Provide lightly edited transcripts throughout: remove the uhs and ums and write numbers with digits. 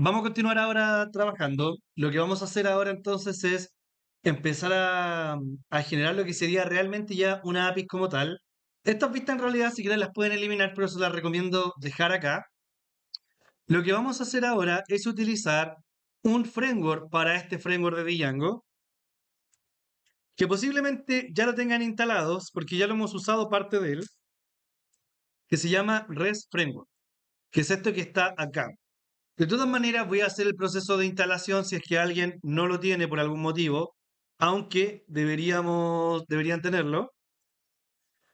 Vamos a continuar ahora trabajando. Lo que vamos a hacer ahora entonces es empezar a generar lo que sería realmente ya una API como tal. Estas vistas en realidad si quieren las pueden eliminar, pero se las recomiendo dejar acá. Lo que vamos a hacer ahora es utilizar un framework para este framework de Django, que posiblemente ya lo tengan instalados porque ya lo hemos usado parte de él, que se llama REST Framework, que es esto que está acá. De todas maneras, voy a hacer el proceso de instalación si es que alguien no lo tiene por algún motivo, aunque deberían tenerlo.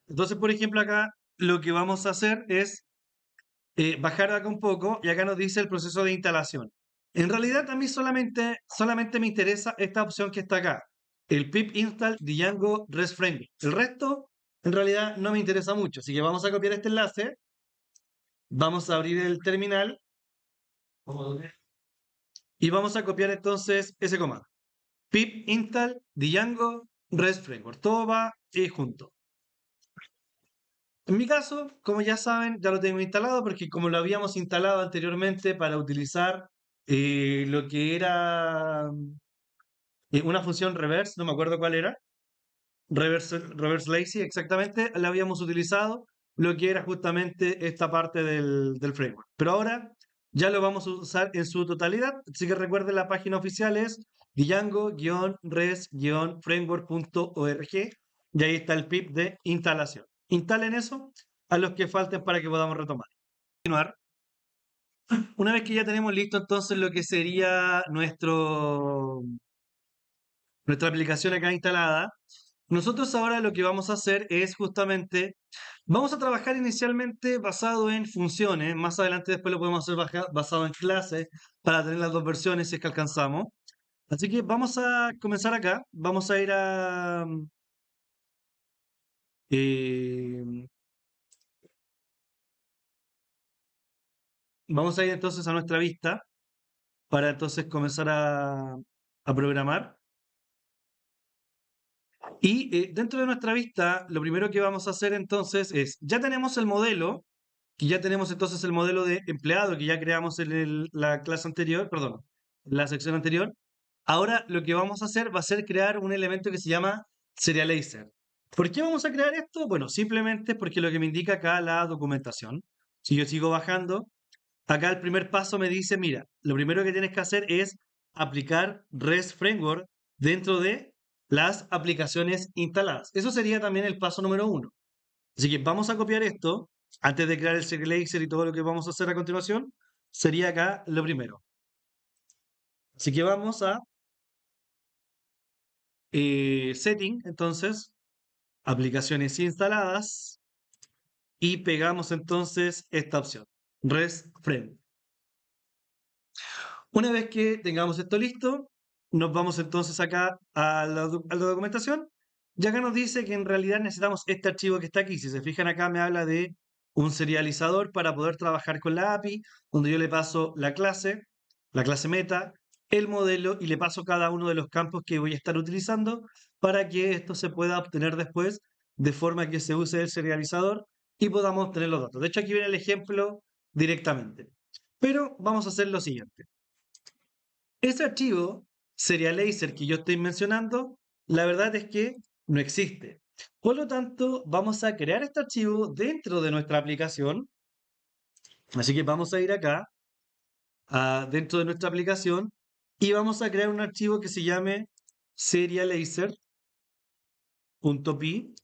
Entonces, por ejemplo, acá lo que vamos a hacer es bajar acá un poco y acá nos dice el proceso de instalación. En realidad, a mí solamente me interesa esta opción que está acá, el pip install Django REST Framework. El resto, en realidad, no me interesa mucho. Así que vamos a copiar este enlace, vamos a abrir el terminal y vamos a copiar entonces ese comando. Pip install Django REST Framework. Todo va junto. En mi caso, como ya saben, ya lo tengo instalado porque como lo habíamos instalado anteriormente para utilizar lo que era una función reverse, no me acuerdo cuál era, reverse lazy, exactamente, la habíamos utilizado lo que era justamente esta parte del framework. Pero ahora ya lo vamos a usar en su totalidad, así que recuerden la página oficial es django-res-framework.org y ahí está el pip de instalación. Instalen eso a los que falten para que podamos retomar. Continuar. Una vez que ya tenemos listo entonces lo que sería nuestra aplicación acá instalada, nosotros ahora lo que vamos a hacer es justamente, vamos a trabajar inicialmente basado en funciones, más adelante después lo podemos hacer basado en clases para tener las dos versiones si es que alcanzamos. Así que vamos a comenzar acá, eh, vamos a ir entonces a nuestra vista para entonces comenzar a programar. Y dentro de nuestra vista, lo primero que vamos a hacer entonces es, ya tenemos el modelo, que ya tenemos entonces el modelo de empleado que ya creamos en la clase anterior, perdón, en la sección anterior. Ahora lo que vamos a hacer va a ser crear un elemento que se llama serializer. ¿Por qué vamos a crear esto? Bueno, simplemente porque lo que me indica acá la documentación. Si yo sigo bajando, acá el primer paso me dice, mira, lo primero que tienes que hacer es aplicar REST Framework dentro de las aplicaciones instaladas. Eso sería también el paso número uno. Así que vamos a copiar esto, antes de crear el serializer y todo lo que vamos a hacer a continuación, sería acá lo primero. Así que vamos a Setting, entonces, aplicaciones instaladas, y pegamos entonces esta opción, REST Framework. Una vez que tengamos esto listo, nos vamos entonces acá a la documentación y acá nos dice que en realidad necesitamos este archivo que está aquí. Si se fijan acá me habla de un serializador para poder trabajar con la API, donde yo le paso la clase meta, el modelo y le paso cada uno de los campos que voy a estar utilizando para que esto se pueda obtener después de forma que se use el serializador y podamos obtener los datos. De hecho, aquí viene el ejemplo directamente. Pero vamos a hacer lo siguiente. Ese archivo serializer que yo estoy mencionando, la verdad es que no existe. Por lo tanto, vamos a crear este archivo dentro de nuestra aplicación. Así que vamos a ir acá, dentro de nuestra aplicación, y vamos a crear un archivo que se llame serializer.py.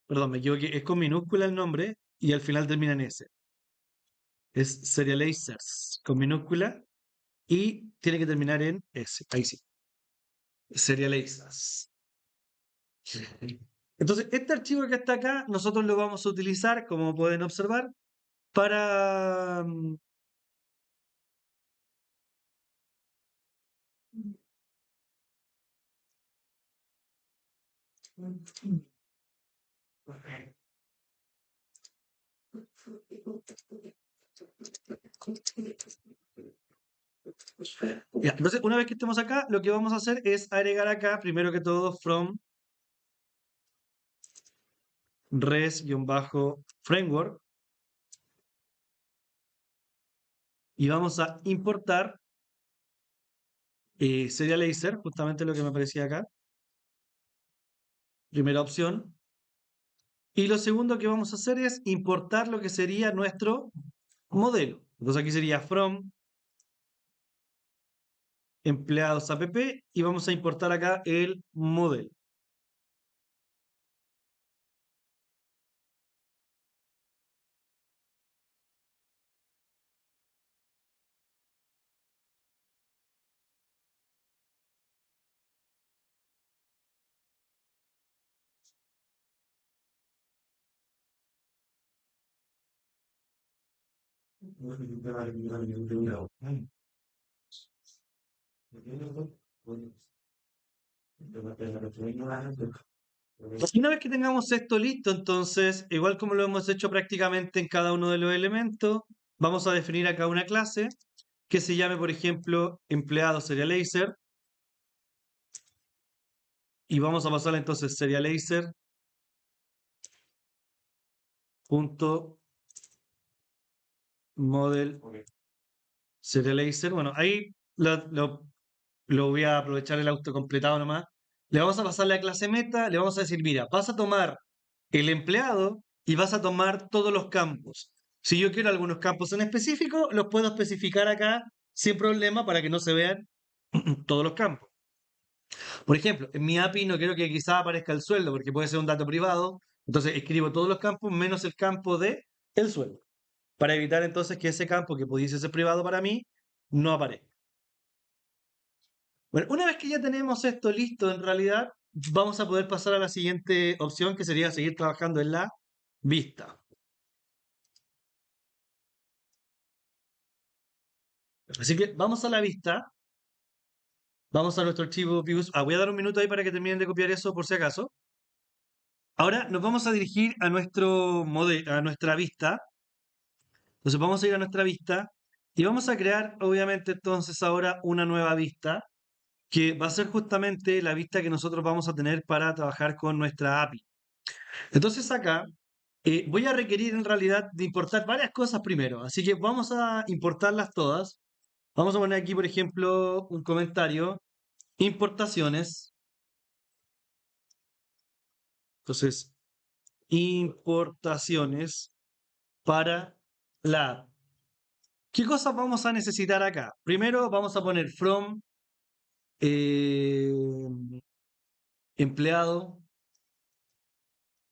Perdón, me equivoqué, es con minúscula el nombre y al final termina en S. Es serializers con minúscula y tiene que terminar en S. Ahí sí. Serializers. Entonces, este archivo que está acá, nosotros lo vamos a utilizar, como pueden observar, para... Ya, entonces, una vez que estemos acá, lo que vamos a hacer es agregar acá, primero que todo, from res-framework y vamos a importar Serializer, justamente lo que me aparecía acá, primera opción. Y lo segundo que vamos a hacer es importar lo que sería nuestro modelo. Entonces aquí sería from empleados app y vamos a importar acá el modelo. Y una vez que tengamos esto listo, entonces, igual como lo hemos hecho prácticamente en cada uno de los elementos, vamos a definir acá una clase que se llame, por ejemplo, empleado serializer, y vamos a pasarle entonces serializer punto model serializer. Bueno, ahí lo voy a aprovechar el autocompletado nomás. Le vamos a pasar la clase meta, le vamos a decir, mira, vas a tomar el empleado y vas a tomar todos los campos. Si yo quiero algunos campos en específico, los puedo especificar acá sin problema para que no se vean todos los campos. Por ejemplo, en mi API no quiero que quizá aparezca el sueldo porque puede ser un dato privado, entonces escribo todos los campos menos el campo de el sueldo, para evitar entonces que ese campo que pudiese ser privado para mí no aparezca. Bueno, una vez que ya tenemos esto listo, en realidad vamos a poder pasar a la siguiente opción, que sería seguir trabajando en la vista. Así que vamos a la vista, vamos a nuestro archivo views. Voy a dar un minuto ahí para que terminen de copiar eso por si acaso. Ahora nos vamos a dirigir a nuestro a nuestra vista. Entonces vamos a ir a nuestra vista y vamos a crear, obviamente, entonces ahora una nueva vista que va a ser justamente la vista que nosotros vamos a tener para trabajar con nuestra API. Entonces acá voy a requerir en realidad de importar varias cosas primero, así que vamos a importarlas todas. Vamos a poner aquí, por ejemplo, un comentario, importaciones. Entonces, importaciones para la app. ¿Qué cosas vamos a necesitar acá? Primero vamos a poner from eh, empleado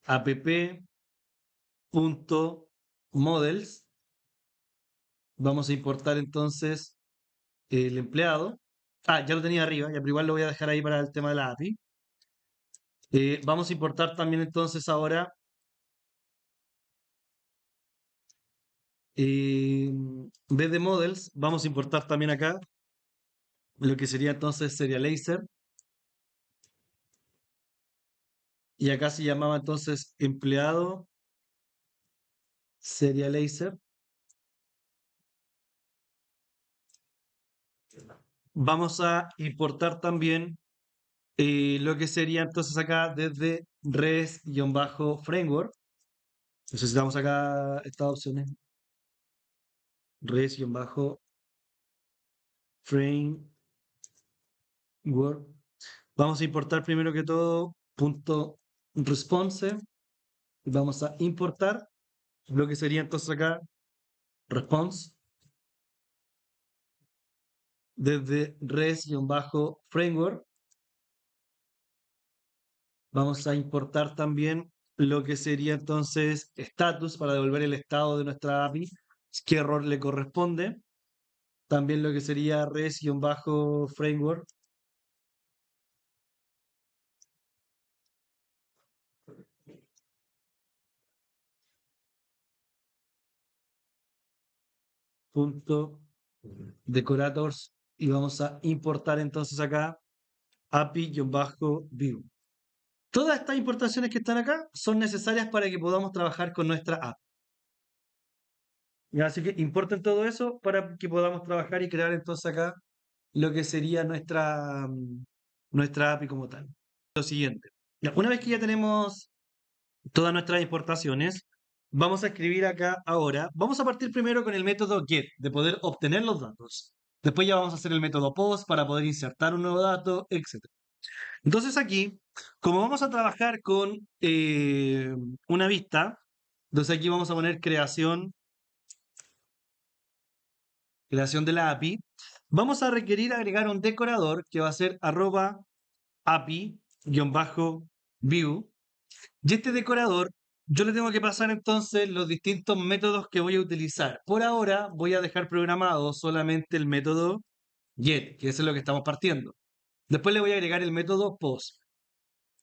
app.models. Vamos a importar entonces el empleado. Ya lo tenía arriba, ya, pero igual lo voy a dejar ahí para el tema de la API. Vamos a importar también entonces ahora en vez de models, vamos a importar también acá lo que sería entonces serializer. Y acá se llamaba entonces empleado serializer. Vamos a importar también lo que sería entonces acá desde res-framework. Necesitamos acá estas opciones. Res-framework. Vamos a importar primero que todo punto response. Vamos a importar lo que sería entonces acá response desde res-framework. Vamos a importar también lo que sería entonces status para devolver el estado de nuestra API, qué error le corresponde. También lo que sería res-framework. Punto decorators y vamos a importar entonces acá API-view. Todas estas importaciones que están acá son necesarias para que podamos trabajar con nuestra app. Así que importen todo eso para que podamos trabajar y crear entonces acá lo que sería nuestra API como tal. Lo siguiente. Una vez que ya tenemos todas nuestras importaciones, vamos a escribir acá ahora. Vamos a partir primero con el método get, de poder obtener los datos. Después ya vamos a hacer el método post para poder insertar un nuevo dato, etc. Entonces aquí, como vamos a trabajar con una vista, entonces aquí vamos a poner creación de la API. Vamos a requerir agregar un decorador que va a ser arroba API-view. Y este decorador, yo le tengo que pasar entonces los distintos métodos que voy a utilizar. Por ahora voy a dejar programado solamente el método get, que es lo que estamos partiendo. Después le voy a agregar el método post.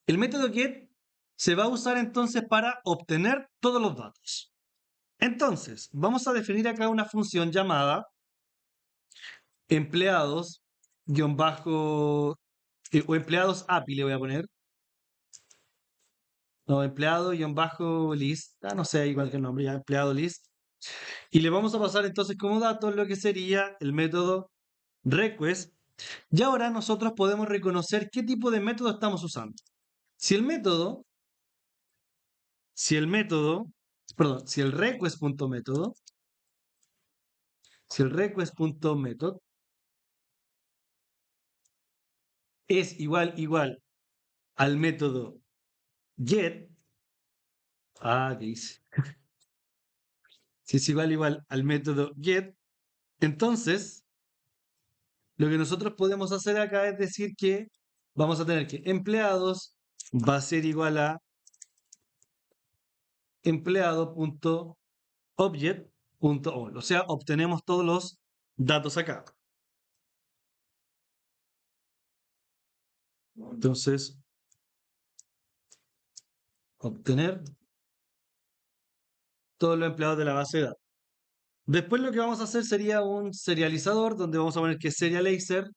El método get se va a usar entonces para obtener todos los datos. Entonces, vamos a definir acá una función llamada empleados guión bajo o empleados API le voy a poner. No, empleado guión bajo list. No sé, igual que el nombre, ya empleado list. Y le vamos a pasar entonces como datos lo que sería el método request. Y ahora nosotros podemos reconocer qué tipo de método estamos usando. Si el método, perdón, si el request.method es igual al método get, ¿qué dice? Si es igual al método get, entonces lo que nosotros podemos hacer acá es decir que vamos a tener que empleados va a ser igual a empleado.object.all. O sea, obtenemos todos los datos acá. Entonces, obtener todos los empleados de la base de datos. Después lo que vamos a hacer sería un serializador donde vamos a poner que serializer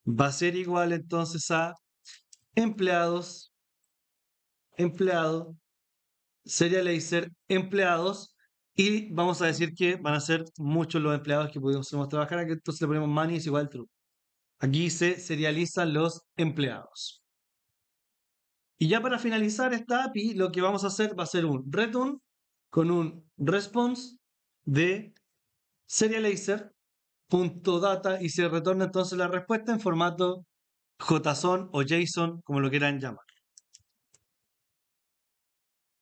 va a ser igual entonces a empleados, empleado, serializer, empleados, y vamos a decir que van a ser muchos los empleados que podemos trabajar aquí, entonces le ponemos money es igual true. Aquí se serializan los empleados. Y ya para finalizar esta API, lo que vamos a hacer va a ser un return con un response de serializer.data y se retorna entonces la respuesta en formato JSON o JSON, como lo quieran llamar.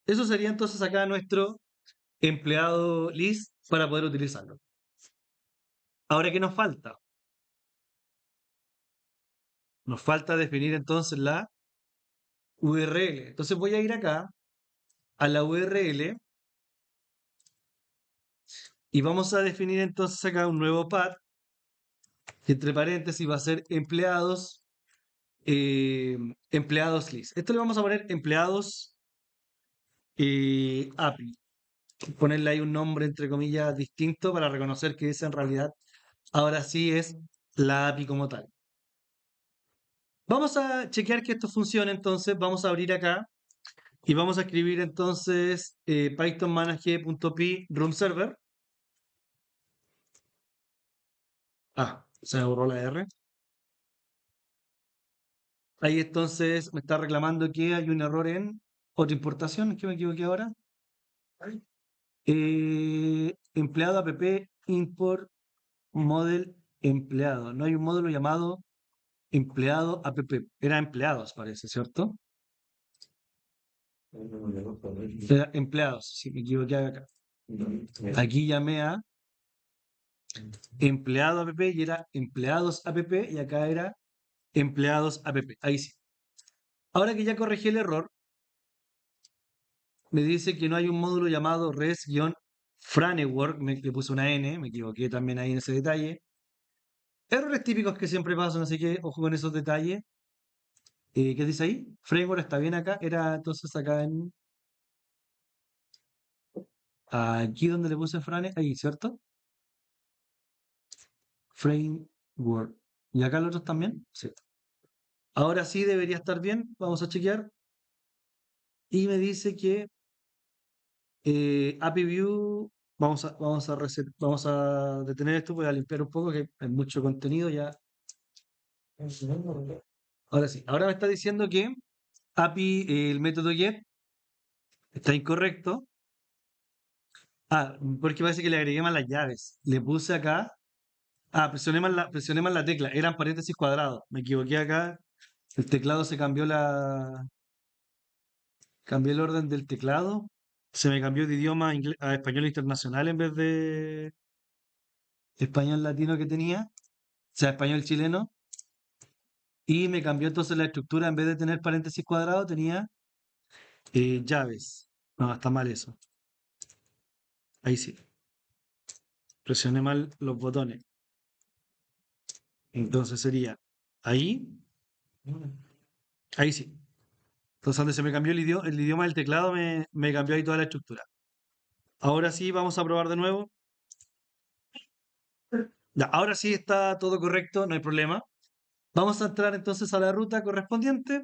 Eso sería entonces acá nuestro empleado list para poder utilizarlo. Ahora, ¿qué nos falta? Nos falta definir entonces la URL. Entonces voy a ir acá a la URL y vamos a definir entonces acá un nuevo path que entre paréntesis va a ser empleados list. Esto le vamos a poner empleados API. Ponerle ahí un nombre entre comillas distinto para reconocer que esa en realidad ahora sí es la API como tal. Vamos a chequear que esto funcione, entonces vamos a abrir acá y vamos a escribir entonces python manage.py room server. Se me borró la R. Ahí entonces me está reclamando que hay un error en otra importación, que me equivoqué ahora. Empleado app import model empleado. No hay un módulo llamado empleado app. Era empleados, parece, ¿cierto? Era empleados, si me equivoqué acá. Aquí llamé a empleado app y era empleados app y acá era empleados app. Ahí sí. Ahora que ya corregí el error, me dice que no hay un módulo llamado res-framework, le puse una N, me equivoqué también ahí en ese detalle. Errores típicos que siempre pasan, así que ojo con esos detalles. ¿Qué dice ahí? Framework está bien acá, era entonces acá en... Aquí donde le puse frane, ahí, ¿cierto? Framework. ¿Y acá los otros también? Sí. Ahora sí debería estar bien, vamos a chequear. Y me dice que API View, vamos a detener esto, voy a limpiar un poco, que hay mucho contenido ya. Ahora sí, ahora me está diciendo que API, el método get, Está incorrecto. Ah, porque parece que le agregué mal las llaves. Le puse acá. Ah, presioné mal la tecla. Eran paréntesis cuadrados. Me equivoqué acá. El teclado se cambió cambié el orden del teclado. Se me cambió de idioma a español internacional en vez de español latino que tenía. O sea, español chileno. Y me cambió entonces la estructura. En vez de tener paréntesis cuadrados, tenía llaves. No, está mal eso. Ahí sí. Presioné mal los botones. Entonces sería ahí. Ahí sí. Entonces, donde se me cambió el idioma del teclado, me cambió ahí toda la estructura. Ahora sí, vamos a probar de nuevo. Ya, ahora sí está todo correcto, no hay problema. Vamos a entrar entonces a la ruta correspondiente.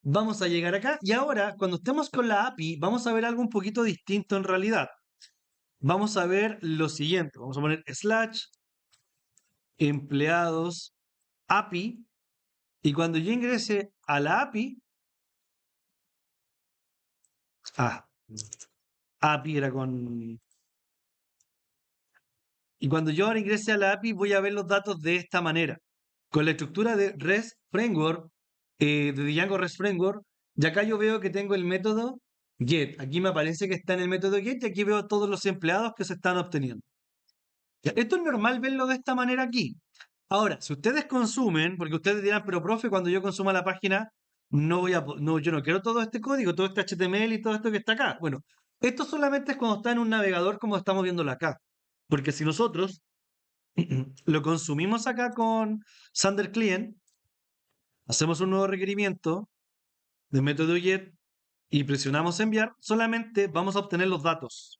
Vamos a llegar acá. Y ahora, cuando estemos con la API, vamos a ver algo un poquito distinto en realidad. Vamos a ver lo siguiente. Vamos a poner slash empleados API. Y cuando yo ingrese a la API, ah, API era con. Y cuando yo ahora ingrese a la API, voy a ver los datos de esta manera. Con la estructura de REST Framework, de Django REST Framework, y acá yo veo que tengo el método get. Aquí me aparece que está en el método get y aquí veo todos los empleados que se están obteniendo. Ya, esto es normal verlo de esta manera aquí. Ahora, si ustedes consumen, porque ustedes dirán, pero profe, cuando yo consuma la página, no, yo no quiero todo este código, todo este HTML y todo esto que está acá. Bueno, esto solamente es cuando está en un navegador como estamos viéndolo acá. Porque si nosotros lo consumimos acá con Sander Client, hacemos un nuevo requerimiento de método get y presionamos enviar, solamente vamos a obtener los datos,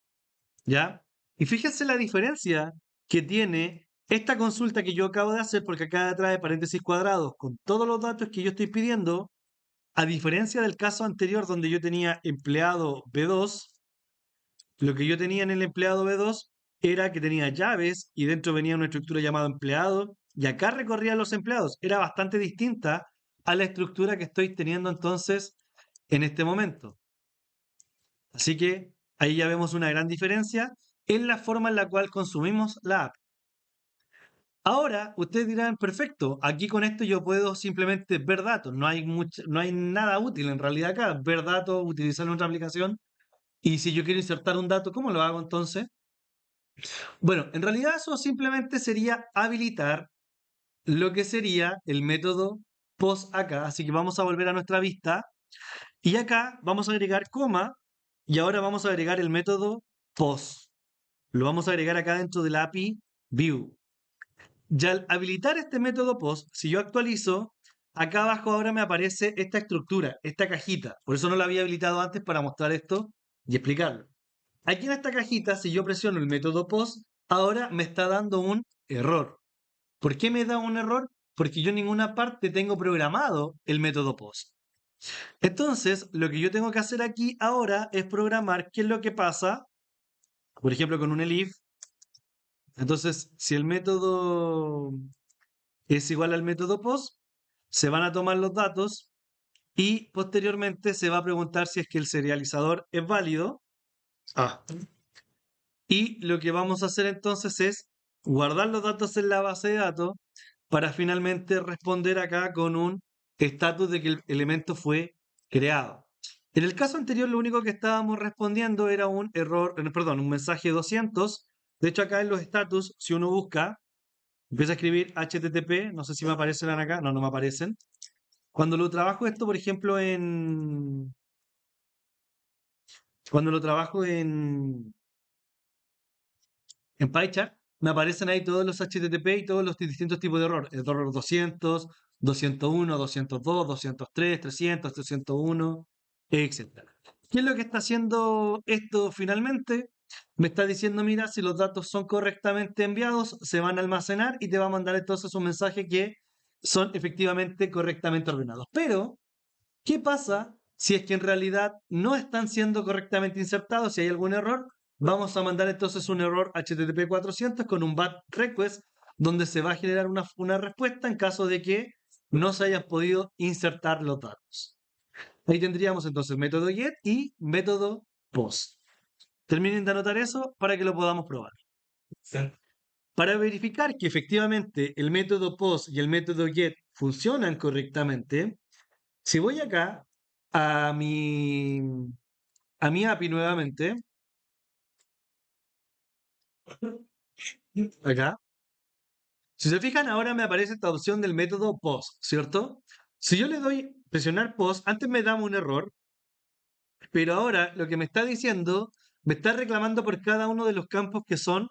¿ya? Y fíjense la diferencia que tiene esta consulta que yo acabo de hacer, porque acá trae paréntesis cuadrados con todos los datos que yo estoy pidiendo, a diferencia del caso anterior donde yo tenía empleado B2, lo que yo tenía en el empleado B2 era que tenía llaves y dentro venía una estructura llamada empleado y acá recorría los empleados. Era bastante distinta a la estructura que estoy teniendo entonces en este momento. Así que ahí ya vemos una gran diferencia en la forma en la cual consumimos la app. Ahora ustedes dirán, perfecto, aquí con esto yo puedo simplemente ver datos, no hay nada útil en realidad acá, ver datos, utilizar otra aplicación y si yo quiero insertar un dato, ¿cómo lo hago entonces? Bueno, en realidad eso simplemente sería habilitar lo que sería el método post acá, así que vamos a volver a nuestra vista y acá vamos a agregar coma y ahora vamos a agregar el método post. Lo vamos a agregar acá dentro de la API view. Y al habilitar este método post, si yo actualizo, acá abajo ahora me aparece esta estructura, esta cajita. Por eso no la había habilitado antes para mostrar esto y explicarlo. Aquí en esta cajita, si yo presiono el método post, ahora me está dando un error. ¿Por qué me da un error? Porque yo en ninguna parte tengo programado el método post. Entonces, lo que yo tengo que hacer aquí ahora es programar qué es lo que pasa, por ejemplo, con un elif. Entonces, si el método es igual al método post, se van a tomar los datos y posteriormente se va a preguntar si es que el serializador es válido. Ah. Y lo que vamos a hacer entonces es guardar los datos en la base de datos para finalmente responder acá con un estatus de que el elemento fue creado. En el caso anterior, lo único que estábamos respondiendo era un error, perdón, un mensaje 200. De hecho, acá en los estatus, si uno busca, empieza a escribir HTTP, no sé si me aparecen acá, no, no me aparecen. Cuando lo trabajo esto, por ejemplo, cuando lo trabajo en PyChart, me aparecen ahí todos los HTTP y todos los distintos tipos de error. Error 200, 201, 202, 203, 300, 301, etc. ¿Qué es lo que está haciendo esto finalmente? Me está diciendo, mira, si los datos son correctamente enviados, se van a almacenar y te va a mandar entonces un mensaje que son efectivamente correctamente ordenados. Pero, ¿qué pasa si es que en realidad no están siendo correctamente insertados? Si hay algún error, vamos a mandar entonces un error HTTP 400 con un BAT request donde se va a generar una respuesta en caso de que no se hayan podido insertar los datos. Ahí tendríamos entonces método get y método post. Terminen de anotar eso para que lo podamos probar. Para verificar que efectivamente el método post y el método get funcionan correctamente, si voy acá a mi API nuevamente, acá, si se fijan ahora me aparece esta opción del método post, ¿cierto? Si yo le doy presionar post, antes me daba un error, pero ahora lo que me está diciendo, me está reclamando por cada uno de los campos que son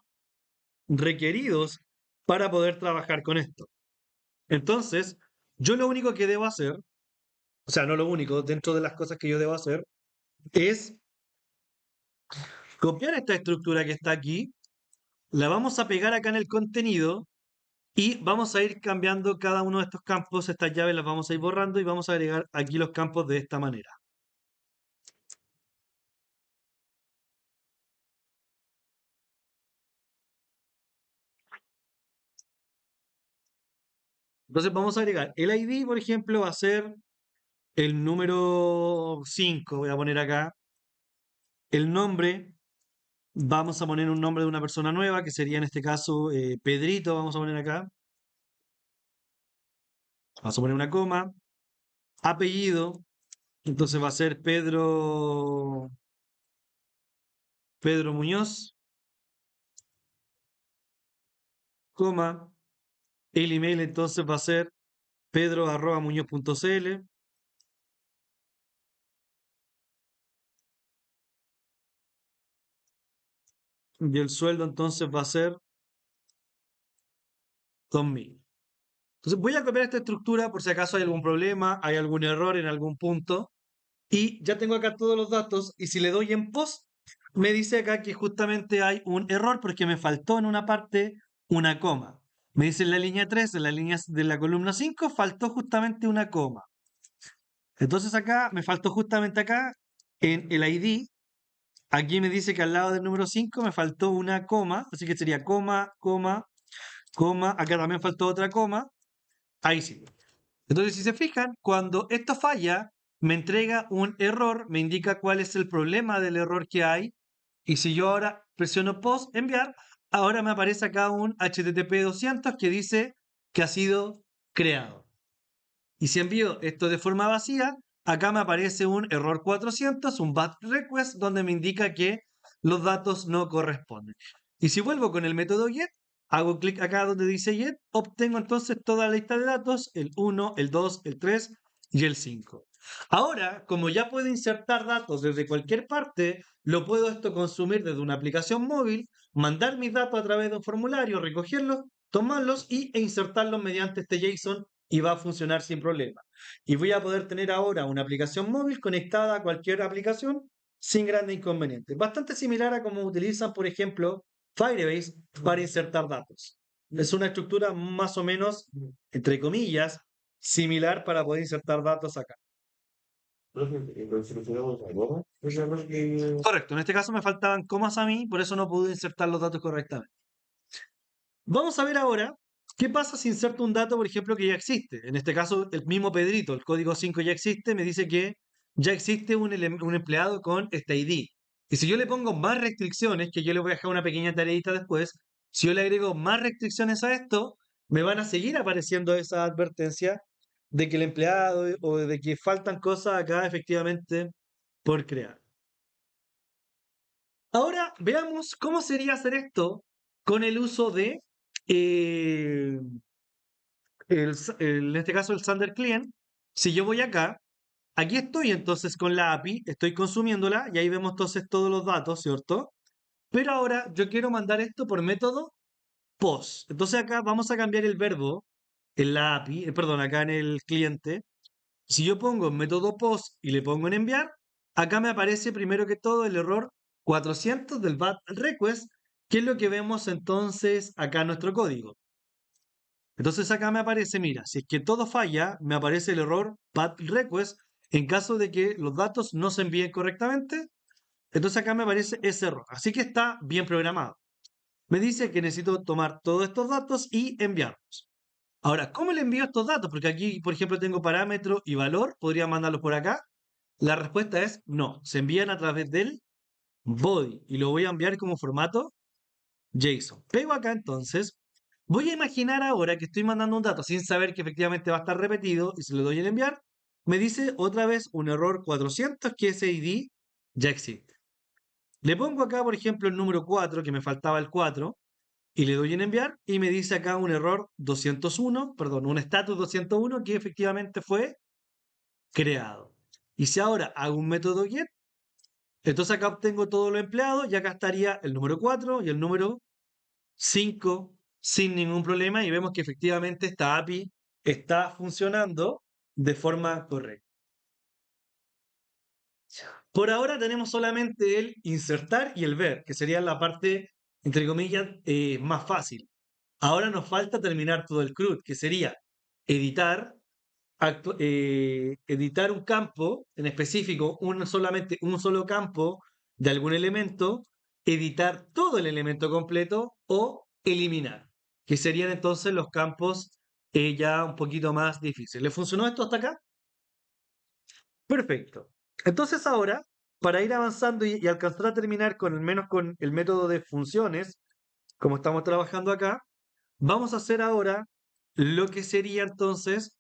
requeridos para poder trabajar con esto. Entonces, yo lo único que debo hacer, o sea, no lo único, dentro de las cosas que yo debo hacer, es copiar esta estructura que está aquí, la vamos a pegar acá en el contenido y vamos a ir cambiando cada uno de estos campos, estas llaves las vamos a ir borrando y vamos a agregar aquí los campos de esta manera. Entonces vamos a agregar el ID, por ejemplo, va a ser el número 5, voy a poner acá. El nombre, vamos a poner un nombre de una persona nueva, que sería en este caso Pedrito, vamos a poner acá. Vamos a poner una coma. Apellido, entonces va a ser Pedro Muñoz, coma. El email entonces va a ser pedro@muñoz.cl. Y el sueldo entonces va a ser 2000. Entonces voy a copiar esta estructura por si acaso hay algún problema, hay algún error en algún punto. Y ya tengo acá todos los datos. Y si le doy en post, me dice acá que justamente hay un error porque me faltó en una parte una coma. Me dice en la línea 3, en la línea de la columna 5, faltó justamente una coma. Entonces acá me faltó justamente acá en el ID. Aquí me dice que al lado del número 5 me faltó una coma, así que sería coma, coma, coma. Acá también faltó otra coma. Ahí sí. Entonces, si se fijan, cuando esto falla, me entrega un error, me indica cuál es el problema del error que hay. Y si yo ahora presiono post, enviar, ahora me aparece acá un HTTP 200 que dice que ha sido creado. Y si envío esto de forma vacía, acá me aparece un error 400, un bad request, donde me indica que los datos no corresponden. Y si vuelvo con el método get, hago clic acá donde dice get, obtengo entonces toda la lista de datos, el 1, el 2, el 3 y el 5. Ahora, como ya puedo insertar datos desde cualquier parte, lo puedo esto consumir desde una aplicación móvil, mandar mis datos a través de un formulario, recogerlos, tomarlos e insertarlos mediante este JSON y va a funcionar sin problema. Y voy a poder tener ahora una aplicación móvil conectada a cualquier aplicación sin grandes inconvenientes. Bastante similar a como utilizan, por ejemplo, Firebase para insertar datos. Es una estructura más o menos, entre comillas, similar para poder insertar datos acá. Correcto, en este caso me faltaban comas a mí, por eso no pude insertar los datos correctamente. Vamos a ver ahora qué pasa si inserto un dato, por ejemplo, que ya existe. En este caso, el mismo Pedrito, el código 5 ya existe, me dice que ya existe un empleado con este ID. Y si yo le pongo más restricciones, que yo le voy a dejar una pequeña tareita después, si yo le agrego más restricciones a esto, me van a seguir apareciendo esas advertencias de que el empleado o de que faltan cosas acá efectivamente por crear. Ahora veamos cómo sería hacer esto con el uso de eh, en este caso el Thunder Client. Si yo voy acá, aquí estoy entonces con la API, estoy consumiéndola y ahí vemos entonces todos los datos, ¿cierto? Pero ahora yo quiero mandar esto por método POST. Entonces acá vamos a cambiar el verbo en la API, perdón, acá en el cliente. Si yo pongo método POST y le pongo en enviar, acá me aparece primero que todo el error 400 del bad request, que es lo que vemos entonces acá en nuestro código. Entonces acá me aparece, mira, si es que todo falla, me aparece el error bad request en caso de que los datos no se envíen correctamente. Entonces acá me aparece ese error. Así que está bien programado. Me dice que necesito tomar todos estos datos y enviarlos. Ahora, ¿cómo le envío estos datos? Porque aquí, por ejemplo, tengo parámetro y valor. ¿Podría mandarlos por acá? La respuesta es no. Se envían a través del body y lo voy a enviar como formato JSON. Pego acá entonces. Voy a imaginar ahora que estoy mandando un dato sin saber que efectivamente va a estar repetido y si le doy en enviar, me dice otra vez un error 400 que ese ID ya existe. Le pongo acá, por ejemplo, el número 4, que me faltaba el 4, y le doy en enviar y me dice acá un error 201, perdón, un status 201 que efectivamente fue creado. Y si ahora hago un método get, entonces acá obtengo todos los empleados y acá estaría el número 4 y el número 5 sin ningún problema y vemos que efectivamente esta API está funcionando de forma correcta. Por ahora tenemos solamente el insertar y el ver, que sería la parte, entre comillas, más fácil. Ahora nos falta terminar todo el CRUD, que sería editar, editar un campo en específico, solamente un solo campo de algún elemento, editar todo el elemento completo o eliminar, que serían entonces los campos ya un poquito más difíciles. ¿Le funcionó esto hasta acá? Perfecto. Entonces ahora, para ir avanzando y alcanzar a terminar con al menos con el método de funciones, como estamos trabajando acá, vamos a hacer ahora lo que sería entonces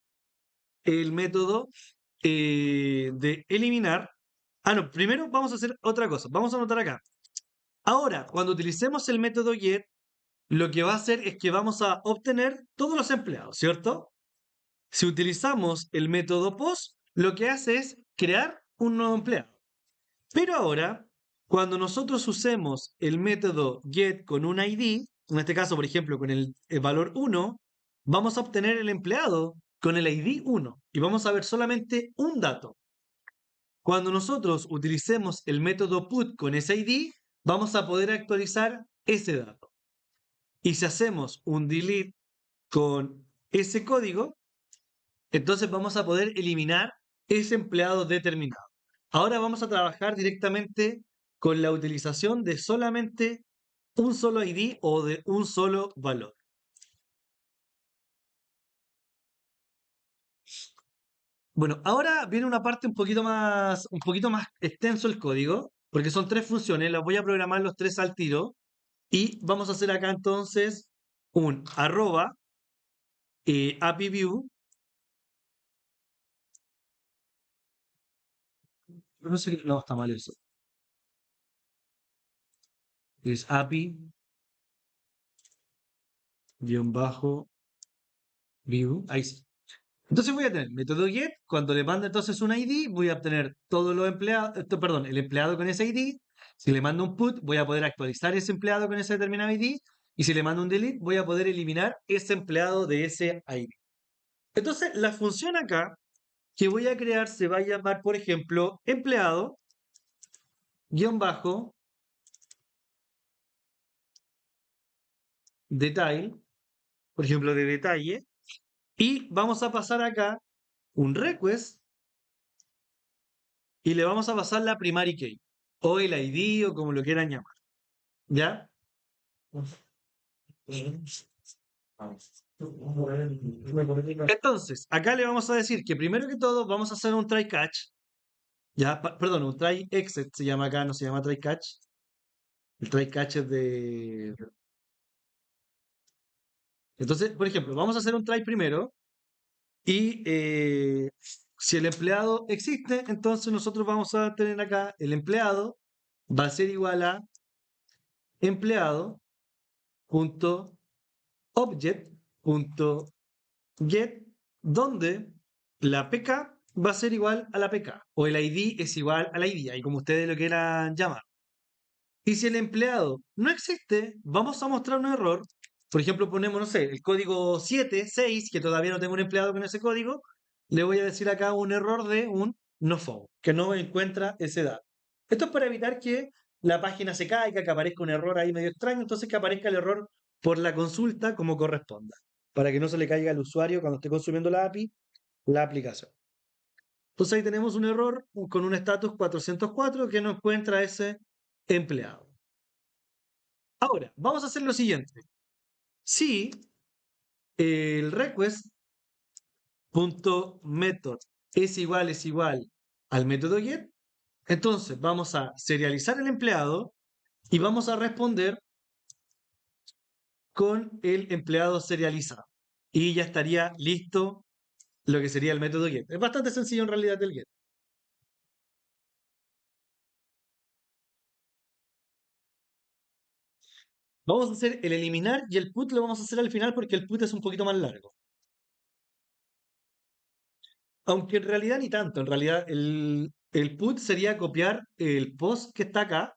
el método de eliminar. Ah, no, primero vamos a hacer otra cosa. Vamos a anotar acá. Ahora, cuando utilicemos el método get, lo que va a hacer es que vamos a obtener todos los empleados, ¿cierto? Si utilizamos el método post, lo que hace es crear un nuevo empleado. Pero ahora, cuando nosotros usemos el método get con un ID, en este caso, por ejemplo, con el valor 1, vamos a obtener el empleado con el ID 1 y vamos a ver solamente un dato. Cuando nosotros utilicemos el método put con ese ID, vamos a poder actualizar ese dato. Y si hacemos un delete con ese código, entonces vamos a poder eliminar ese empleado determinado. Ahora vamos a trabajar directamente con la utilización de solamente un solo ID o de un solo valor. Bueno, ahora viene una parte un poquito más extenso el código, porque son tres funciones, las voy a programar los tres al tiro, y vamos a hacer acá entonces un arroba API view, no sé, no, está mal eso, es API guión bajo view, ahí sí. Entonces voy a tener método get, cuando le mando entonces un ID, voy a obtener todos los empleados, perdón, el empleado con ese ID. Si le mando un put, voy a poder actualizar ese empleado con ese determinado ID. Y si le mando un delete, voy a poder eliminar ese empleado de ese ID. Entonces, la función acá que voy a crear se va a llamar, por ejemplo, empleado, guión bajo, detalle, por ejemplo, de detalle. Y vamos a pasar acá un request y le vamos a pasar la primary key, o el ID, o como lo quieran llamar. ¿Ya? Entonces, acá le vamos a decir que primero que todo vamos a hacer un try catch. Ya, perdón, un try exit se llama acá, no se llama try catch. El try catch es de. Entonces, por ejemplo, vamos a hacer un try primero y si el empleado existe, entonces nosotros vamos a tener acá el empleado va a ser igual a empleado.object.get, donde la PK va a ser igual a la PK o el ID es igual al ID, ahí como ustedes lo quieran llamar. Y si el empleado no existe, vamos a mostrar un error. Por ejemplo, ponemos, no sé, el código 76, que todavía no tengo un empleado con ese código, le voy a decir acá un error de un no found, que no encuentra ese dato. Esto es para evitar que la página se caiga, que aparezca un error ahí medio extraño, entonces que aparezca el error por la consulta como corresponda, para que no se le caiga al usuario cuando esté consumiendo la API, la aplicación. Entonces ahí tenemos un error con un status 404 que no encuentra ese empleado. Ahora, vamos a hacer lo siguiente. Si el request.method es igual al método get, Entonces, vamos a serializar el empleado y vamos a responder con el empleado serializado. Y ya estaría listo lo que sería el método get. Es bastante sencillo en realidad el get. Vamos a hacer el eliminar y el put lo vamos a hacer al final porque el put es un poquito más largo. Aunque en realidad ni tanto. En realidad el put sería copiar el post que está acá.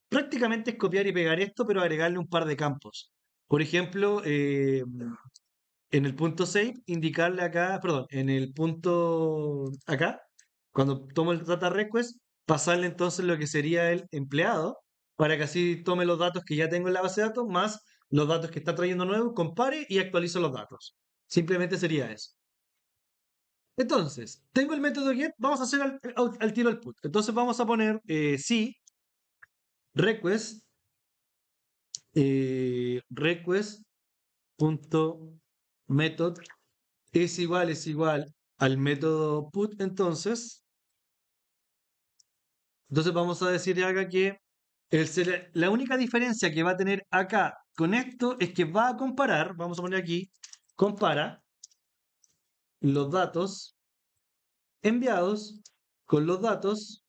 Prácticamente es copiar y pegar esto, pero agregarle un par de campos. Por ejemplo, en el punto save, indicarle acá, perdón, en el punto acá, cuando tomo el data request, pasarle entonces lo que sería el empleado, para que así tome los datos que ya tengo en la base de datos, más los datos que está trayendo nuevo, compare y actualizo los datos. Simplemente sería eso. Entonces, tengo el método get, vamos a hacer al tiro el put. Entonces vamos a poner si request, request punto method es igual al método put, entonces vamos a decir acá que la única diferencia que va a tener acá con esto es que va a comparar, vamos a poner aquí, compara los datos enviados con los datos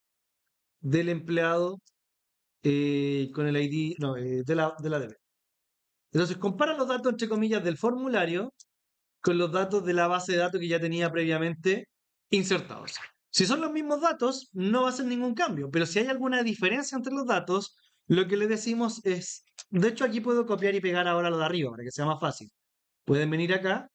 del empleado con el ID, no, de la DB. Entonces compara los datos, entre comillas, del formulario con los datos de la base de datos que ya tenía previamente insertados. Si son los mismos datos, no va a ser ningún cambio, pero si hay alguna diferencia entre los datos, lo que le decimos es, de hecho aquí puedo copiar y pegar ahora lo de arriba para que sea más fácil. Pueden venir acá,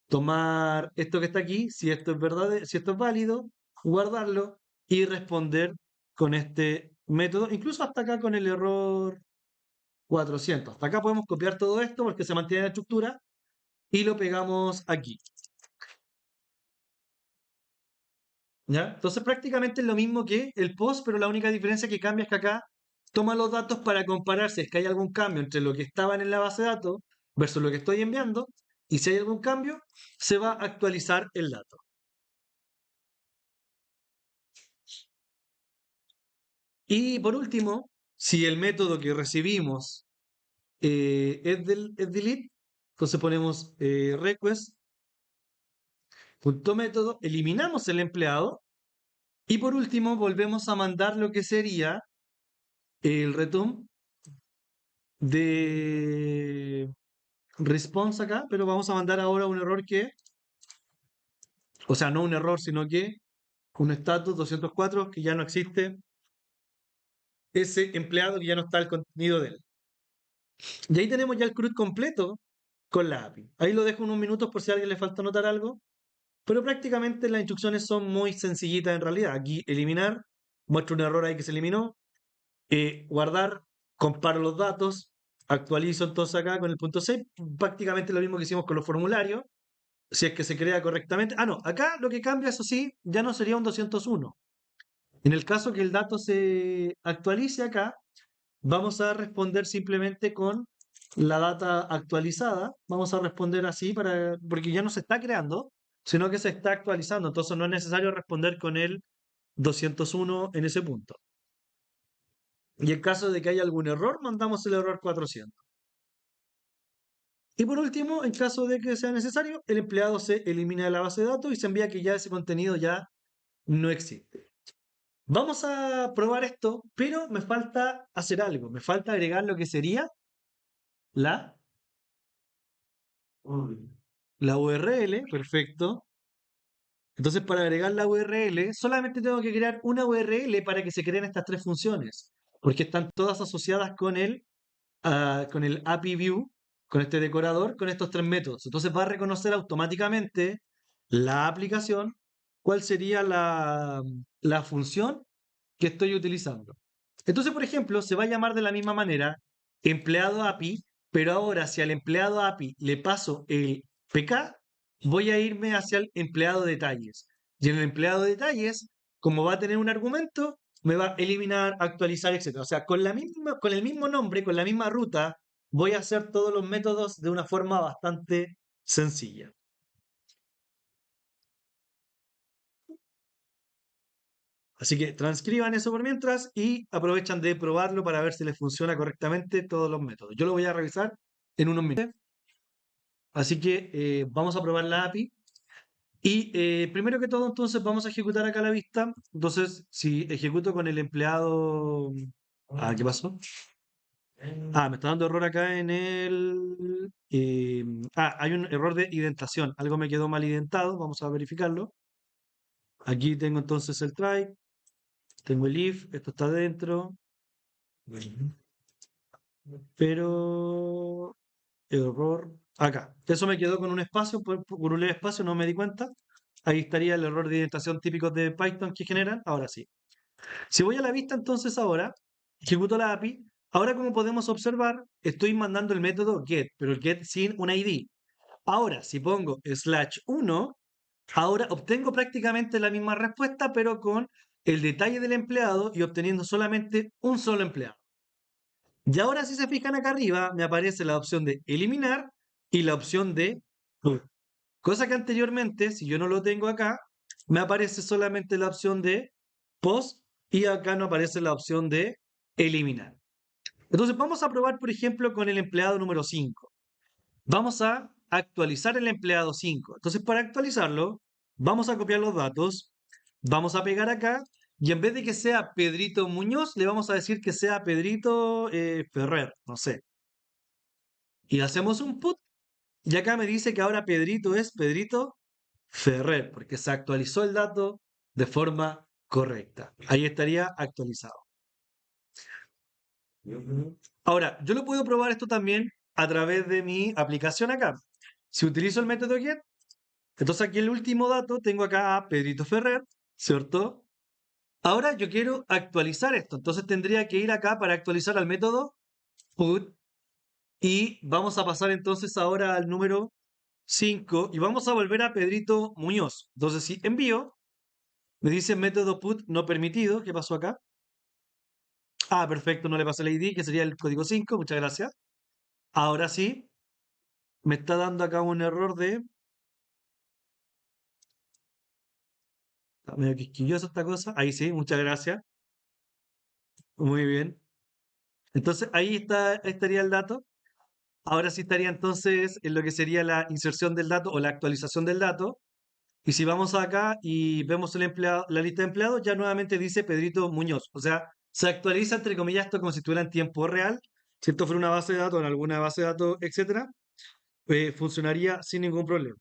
tomar esto que está aquí, si esto es verdadero, si esto es válido, guardarlo y responder con este método, incluso hasta acá con el error 400. Hasta acá podemos copiar todo esto porque se mantiene la estructura y lo pegamos aquí. ¿Ya? Entonces prácticamente es lo mismo que el post, pero la única diferencia que cambia es que acá toma los datos para comparar si es que hay algún cambio entre lo que estaban en la base de datos versus lo que estoy enviando, y si hay algún cambio, se va a actualizar el dato. Y por último, si el método que recibimos es delete, entonces ponemos request.método, eliminamos el empleado y por último volvemos a mandar lo que sería el return de response acá, pero vamos a mandar ahora un error o sea, no un error, sino que un status 204 que ya no existe ese empleado que ya no está el contenido de él. Y ahí tenemos ya el CRUD completo con la API. Ahí lo dejo unos minutos por si a alguien le falta anotar algo, pero prácticamente las instrucciones son muy sencillitas en realidad. Aquí eliminar, muestro un error ahí que se eliminó, guardar, comparo los datos, actualizo entonces acá con el punto save, prácticamente lo mismo que hicimos con los formularios, si es que se crea correctamente. Ah, no, acá lo que cambia, eso sí, ya no sería un 201. En el caso que el dato se actualice acá, vamos a responder simplemente con la data actualizada. Vamos a responder así porque ya no se está creando, sino que se está actualizando. Entonces no es necesario responder con el 201 en ese punto. Y en caso de que haya algún error, mandamos el error 400. Y por último, en caso de que sea necesario, el empleado se elimina de la base de datos y se envía que ya ese contenido ya no existe. Vamos a probar esto, pero me falta hacer algo. Me falta agregar lo que sería la, la URL. Perfecto. Entonces, para agregar la URL, solamente tengo que crear una URL para que se creen estas tres funciones, porque están todas asociadas con el API View, con este decorador, con estos tres métodos. Entonces va a reconocer automáticamente la aplicación, cuál sería la función que estoy utilizando. Entonces, por ejemplo, se va a llamar de la misma manera empleado API, pero ahora si al empleado API le paso el PK, voy a irme hacia el empleado detalles. Y en el empleado detalles, como va a tener un argumento, me va a eliminar, actualizar, etcétera. O sea, con el mismo nombre, con la misma ruta, voy a hacer todos los métodos de una forma bastante sencilla. Así que transcriban eso por mientras y aprovechan de probarlo para ver si les funciona correctamente todos los métodos. Yo lo voy a revisar en unos minutos. Así que vamos a probar la API. Y primero que todo, entonces vamos a ejecutar acá la vista. Entonces, si ejecuto con el empleado. ¿Qué pasó? Me está dando error acá en el. Hay un error de identación. Algo me quedó mal identado. Vamos a verificarlo. Aquí tengo entonces el try. Tengo el if. Esto está dentro. Pero. Error. Acá. Eso me quedó con un espacio. Por un leve espacio, no me di cuenta. Ahí estaría el error de indentación típico de Python que generan. Ahora sí. Si voy a la vista, entonces ahora ejecuto la API. Ahora, como podemos observar, estoy mandando el método get, pero el get sin un ID. Ahora, si pongo /1, ahora obtengo prácticamente la misma respuesta, pero con el detalle del empleado y obteniendo solamente un solo empleado. Y ahora, si se fijan acá arriba, me aparece la opción de eliminar y la opción de put. Cosa que anteriormente, si yo no lo tengo acá, me aparece solamente la opción de post y acá no aparece la opción de eliminar. Entonces vamos a probar, por ejemplo, con el empleado número 5. Vamos a actualizar el empleado 5. Entonces, para actualizarlo, vamos a copiar los datos, vamos a pegar acá y en vez de que sea Pedrito Muñoz, le vamos a decir que sea Pedrito Ferrer, no sé. Y hacemos un put y acá me dice que ahora Pedrito es Pedrito Ferrer, porque se actualizó el dato de forma correcta. Ahí estaría actualizado. Ahora, yo lo puedo probar esto también a través de mi aplicación acá. Si utilizo el método get, entonces aquí el último dato tengo acá a Pedrito Ferrer, ¿cierto? Ahora yo quiero actualizar esto, entonces tendría que ir acá para actualizar al método put y vamos a pasar entonces ahora al número 5 y vamos a volver a Pedrito Muñoz. Entonces si envío, me dice método put no permitido, ¿qué pasó acá? Perfecto, no le pasé el ID, que sería el código 5, muchas gracias. Ahora sí, me está dando acá un error de. Está medio quisquillosa esta cosa. Ahí sí, muchas gracias. Muy bien. Entonces ahí estaría el dato. Ahora sí estaría entonces en lo que sería la inserción del dato o la actualización del dato. Y si vamos acá y vemos el empleado, la lista de empleados, ya nuevamente dice Pedrito Muñoz. O sea, se actualiza entre comillas esto como si estuviera en tiempo real. Si esto fuera una base de datos, en alguna base de datos, etcétera, funcionaría sin ningún problema.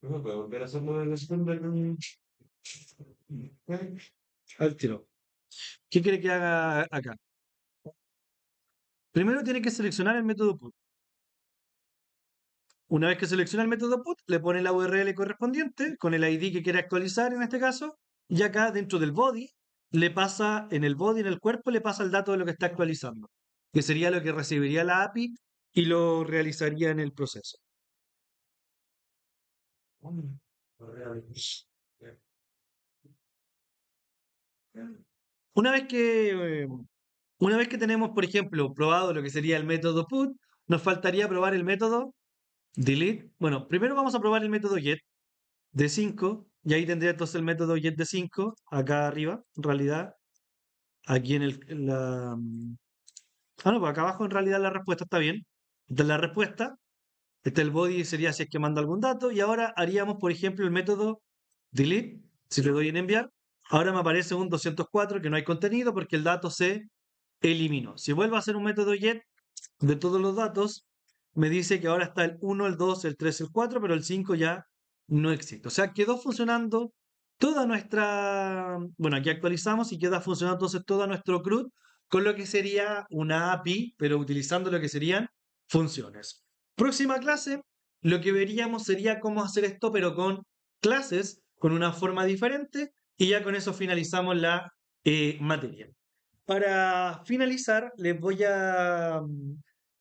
No puedo volver a hacerlo de la segunda. Al tiro. ¿Qué quiere que haga acá? Primero tiene que seleccionar el método put. Una vez que selecciona el método put, le pone la URL correspondiente con el ID que quiere actualizar en este caso. Y acá dentro del body, le pasa en el body, en el cuerpo, le pasa el dato de lo que está actualizando, que sería lo que recibiría la API y lo realizaría en el proceso. Una vez que eh, Una vez que tenemos, por ejemplo, probado lo que sería el método put, nos faltaría probar el método delete. Bueno, primero vamos a probar el método get de 5 y ahí tendría entonces el método get de 5 acá arriba, en realidad, aquí en la. No, pues acá abajo en realidad la respuesta está bien. Esta es la respuesta. Este el body sería si es que manda algún dato y ahora haríamos, por ejemplo, el método delete. Si le doy en enviar, ahora me aparece un 204 que no hay contenido porque el dato se eliminó. Si vuelvo a hacer un método get de todos los datos, me dice que ahora está el 1, el 2, el 3, el 4, pero el 5 ya no existe. O sea, quedó funcionando toda nuestra. Bueno, aquí actualizamos y queda funcionando entonces todo nuestro CRUD con lo que sería una API, pero utilizando lo que serían funciones. Próxima clase, lo que veríamos sería cómo hacer esto, pero con clases, con una forma diferente, y ya con eso finalizamos la materia. Para finalizar, les voy a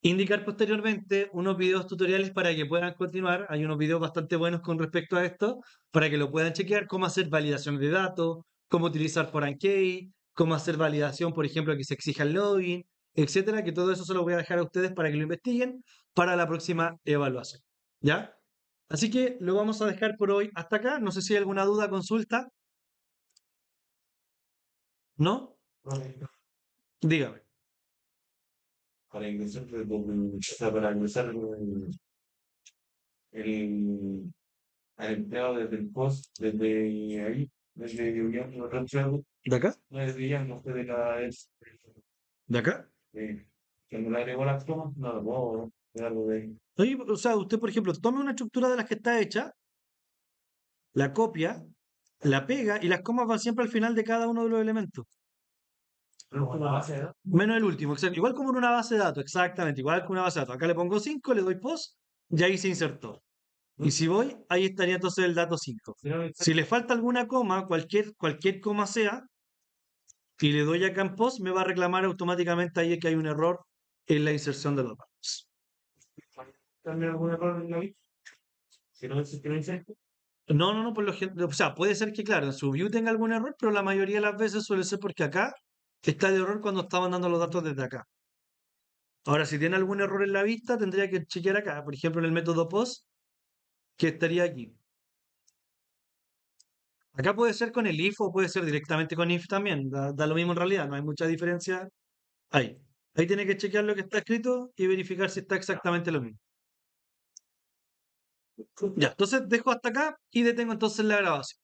indicar posteriormente unos videos tutoriales para que puedan continuar. Hay unos videos bastante buenos con respecto a esto, para que lo puedan chequear, cómo hacer validación de datos, cómo utilizar Foreign-Key, cómo hacer validación, por ejemplo, que se exija el login, etcétera, que todo eso se lo voy a dejar a ustedes para que lo investiguen para la próxima evaluación. ¿Ya? Así que lo vamos a dejar por hoy hasta acá. No sé si hay alguna duda, consulta. ¿No? Dígame. Para ingresar, o sea, para ingresar el, al empleado desde el post, desde ahí, desde Guillermo Rancho, ¿De acá? no desde Guillermo, fue de la ¿De acá? cuando le agregó las tomas, no lo puedo de algo de ahí. Oye, o sea, usted, por ejemplo, tome una estructura de las que está hecha, la copia, la pega y las comas van siempre al final de cada uno de los elementos. Pero como base de datos, Menos el último, exacto. Igual como en una base de datos, exactamente, igual que una base de datos. Acá le pongo 5, le doy post y ahí se insertó. Y ¿no? si voy, ahí estaría entonces el dato 5. Si no, Si le falta alguna coma, cualquier coma sea, y le doy acá en post, me va a reclamar automáticamente ahí que hay un error en la inserción de los datos. también algún error en la vida, si no es que no hice esto, No, por lo general, o sea, puede ser que, claro, en su view tenga algún error, pero la mayoría de las veces suele ser porque acá está el error cuando está mandando los datos desde acá. Ahora, si tiene algún error en la vista, tendría que chequear acá, por ejemplo, en el método post, que estaría aquí. Acá puede ser con el if o puede ser directamente con if también, da lo mismo en realidad, no hay mucha diferencia ahí. Ahí tiene que chequear lo que está escrito y verificar si está exactamente lo mismo. Ya, entonces dejo hasta acá y detengo entonces la grabación.